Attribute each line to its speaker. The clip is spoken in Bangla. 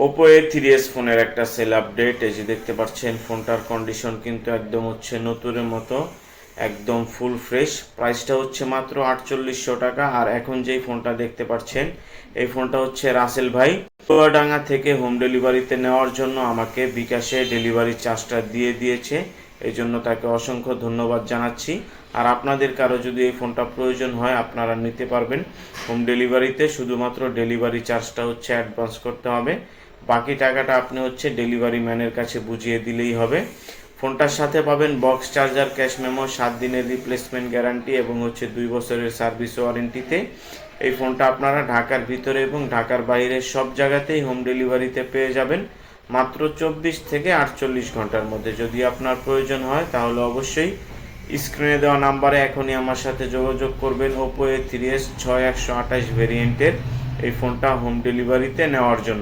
Speaker 1: ওপো A3s ফোনের একটা সেল আপডেট। এই যে দেখতে পাচ্ছেন ফোনটার কন্ডিশন কিন্তু একদম হচ্ছে নতুনের মতো, একদম ফুল ফ্রেশ। প্রাইসটা হচ্ছে মাত্র 4800 টাকা। আর এখন যেই ফোনটা দেখতে পাচ্ছেন এই ফোনটা হচ্ছে রাসেল ভাই চুয়াডাঙ্গা থেকে হোম ডেলিভারিতে নেওয়ার জন্য আমাকে বিকাশে ডেলিভারি চার্জটা দিয়ে দিয়েছে। এই জন্য তাকে অসংখ্য ধন্যবাদ জানাচ্ছি। আর আপনাদের কারো যদি এই ফোনটা প্রয়োজন হয় আপনারা নিতে পারবেন হোম ডেলিভারিতে। শুধুমাত্র ডেলিভারি চার্জটা হচ্ছে অ্যাডভান্স করতে হবে, বাকি টাকাটা আপনি হচ্ছে ডেলিভারি ম্যানের কাছে বুঝিয়ে দিলেই হবে। ফোনটার সাথে পাবেন বক্স চার্জার, ক্যাশ মেমো, 7 দিনের রিপ্লেসমেন্ট গ্যারান্টি এবং হচ্ছে 2 বছরের সার্ভিস ওয়ারেন্টিতে। এই ফোনটা আপনারা ঢাকার ভিতরে এবং ঢাকার বাইরে সব জায়গাতেই হোম ডেলিভারিতে পেয়ে যাবেন মাত্র 24 থেকে 48 ঘন্টার মধ্যে। যদি আপনার প্রয়োজন হয় তাহলে অবশ্যই স্ক্রিনে দেওয়া নাম্বারে এখনই আমার সাথে যোগাযোগ করবেন ওপো A3s 6128 ভেরিয়েন্টের এই ফোনটা হোম ডেলিভারিতে নেওয়ার জন্য।